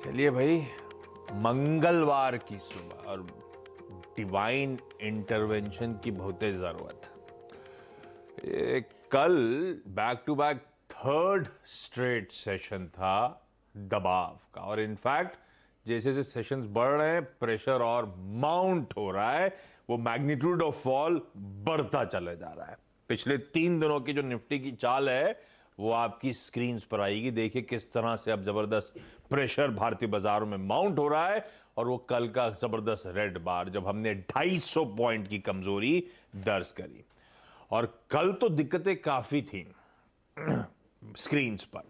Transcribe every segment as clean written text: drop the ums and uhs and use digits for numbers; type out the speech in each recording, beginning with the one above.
चलिए भाई, मंगलवार की सुबह और डिवाइन इंटरवेंशन की बहुत जरूरत। कल back to back third straight session था दबाव का, और इनफैक्ट जैसे जैसे सेशंस बढ़ रहे हैं प्रेशर और माउंट हो रहा है, वो मैग्नीट्यूड ऑफ फॉल बढ़ता चला जा रहा है। पिछले 3 दिनों की जो निफ्टी की चाल है वो आपकी स्क्रीन पर आएगी। देखिए किस तरह से अब जबरदस्त प्रेशर भारतीय बाजारों में माउंट हो रहा है, और वो कल का जबरदस्त रेड बार जब हमने 250 पॉइंट की कमजोरी दर्ज करी। और कल तो दिक्कतें काफी थी स्क्रीन पर।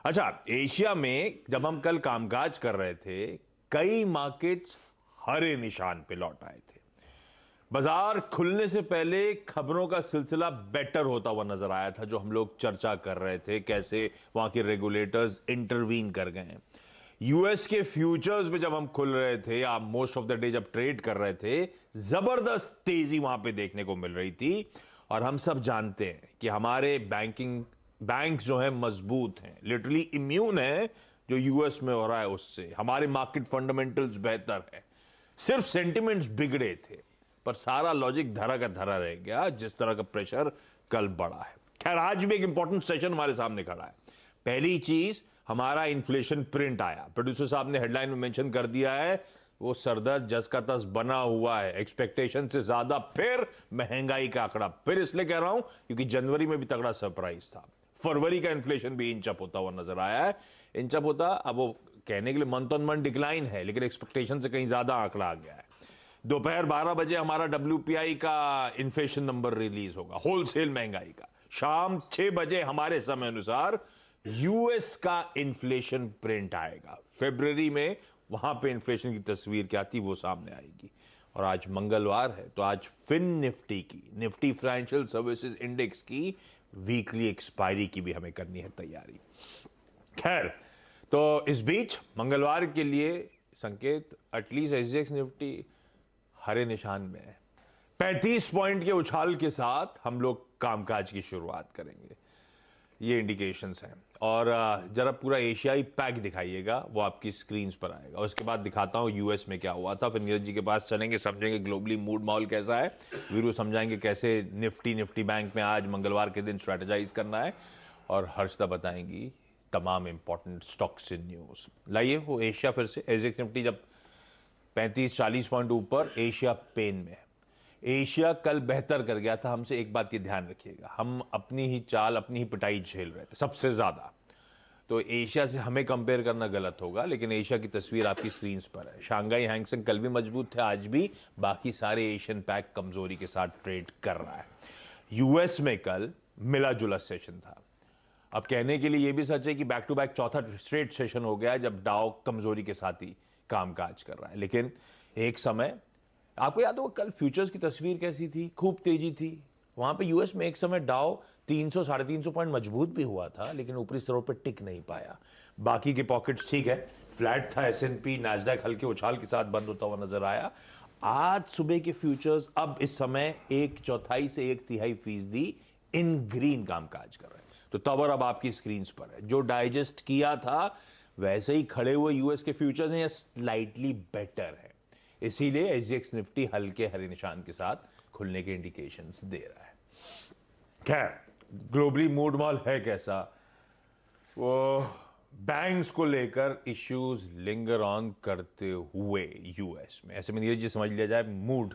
अच्छा, एशिया में जब हम कल कामकाज कर रहे थे, कई मार्केट्स हरे निशान पे लौट आए थे। बाजार खुलने से पहले खबरों का सिलसिला बेटर होता हुआ नजर आया था, जो हम लोग चर्चा कर रहे थे कैसे वहां के रेगुलेटर्स इंटरवीन कर गए हैं। यूएस के फ्यूचर्स में जब हम खुल रहे थे या मोस्ट ऑफ द डे जब ट्रेड कर रहे थे, जबरदस्त तेजी वहां पे देखने को मिल रही थी। और हम सब जानते हैं कि हमारे बैंक जो है मजबूत हैं, लिटरली इम्यून है जो यूएस में हो रहा है उससे। हमारे मार्केट फंडामेंटल्स बेहतर है, सिर्फ सेंटिमेंट्स बिगड़े थे, पर सारा लॉजिक धरा का धरा रह गया जिस तरह का प्रेशर कल बढ़ा है। खैर, आज भी एक इंपॉर्टेंट सेशन हमारे सामने खड़ा है। पहली चीज, हमारा इन्फ्लेशन प्रिंट आया। प्रोड्यूसर साहब ने हेडलाइन में मेंशन कर दिया है, वो सरदर्द जस का तस बना हुआ है, एक्सपेक्टेशन से ज्यादा फिर महंगाई का आंकड़ा। फिर इसलिए कह रहा हूं क्योंकि जनवरी में भी तगड़ा सरप्राइज था। फरवरी का इन्फ्लेशन भी इंचअप होता हुआ नजर आया है। इंचअप होता, अब वो कहने के लिए मंथ ऑन मंथ डिक्लाइन है, लेकिन एक्सपेक्टेशन से कहीं ज्यादा आंकड़ा आ गया है। दोपहर 12 बजे हमारा WPI का इन्फ्लेशन नंबर रिलीज होगा, होलसेल महंगाई का। शाम 6 बजे हमारे समय अनुसार यूएस का इन्फ्लेशन प्रिंट आएगा। फरवरी में वहां पे इन्फ्लेशन की तस्वीर क्या थी वो सामने आएगी। और आज मंगलवार है, तो आज फिन निफ्टी की, निफ्टी फाइनेंशियल सर्विसेज इंडेक्स की वीकली एक्सपायरी की भी हमें करनी है तैयारी। खैर, तो इस बीच मंगलवार के लिए संकेत एटलीस्ट एसजीएक्स निफ्टी हरे निशान में है। 35 पॉइंट के उछाल के साथ हम लोग कामकाज की शुरुआत करेंगे, ये इंडिकेशंस हैं। और जरा पूरा एशियाई पैक दिखाइएगा, वो आपकी स्क्रीन पर आएगा। और उसके बाद दिखाता हूं यूएस में क्या हुआ था। फिर नीरज जी के पास चलेंगे, समझेंगे ग्लोबली मूड माहौल कैसा है। वीरू समझाएंगे कैसे निफ्टी बैंक में आज मंगलवार के दिन स्ट्रेटेजाइज करना है। और हर्षदा बताएंगी तमाम इंपॉर्टेंट स्टॉक्स इन न्यूज। लाइए वो एशिया, फिर से एसजेएक्स निफ्टी जब 35-40 पॉइंट ऊपर, एशिया पेन में है। एशिया कल बेहतर कर गया था हमसे। एक बात की ध्यान रखिएगा, हम अपनी ही चाल, अपनी ही पिटाई झेल रहे थे सबसे ज्यादा। तो एशिया से हमें कंपेयर करना गलत होगा, लेकिन एशिया की तस्वीर आपकी स्क्रीन पर है। शांघाई हैंगसेंग कल भी मजबूत थे, आज भी। बाकी सारे एशियन पैक कमजोरी के साथ ट्रेड कर रहा है। यूएस में कल मिला जुला सेशन था। अब कहने के लिए यह भी सच है कि बैक टू बैक चौथा स्ट्रेट सेशन हो गया जब डाउ कमजोरी के साथ ही कामकाज कर रहा है। लेकिन एक समय, आपको याद होगा कल फ्यूचर्स की तस्वीर कैसी थी, खूब तेजी थी वहां पे। यूएस में एक समय डाउ 300 350 पॉइंट मजबूत भी हुआ था, लेकिन ऊपरी स्तरों पर टिक नहीं पाया। बाकी के पॉकेट्स ठीक है, फ्लैट था। एसएनपी नैस्डैक हल्के उछाल के साथ बंद होता हुआ नजर आया। आज सुबह के फ्यूचर्स अब इस समय 1/4 से 1/3% इन ग्रीन कामकाज कर रहे हैं। तो तब और अब आपकी स्क्रीन पर है, जो डाइजेस्ट किया था वैसे ही खड़े हुए यूएस के फ्यूचर्स हैं या स्लाइटली बेटर है। इसीलिए एसजीएक्स निफ्टी हल्के हरे निशान के साथ खुलने के इंडिकेशंस दे रहा है। खैर, ग्लोबली मूड माहौल है कैसा? वो बैंक्स को लेकर इश्यूज लिंगर ऑन करते हुए यूएस में, ऐसे में नीरज जी समझ लिया जाए मूड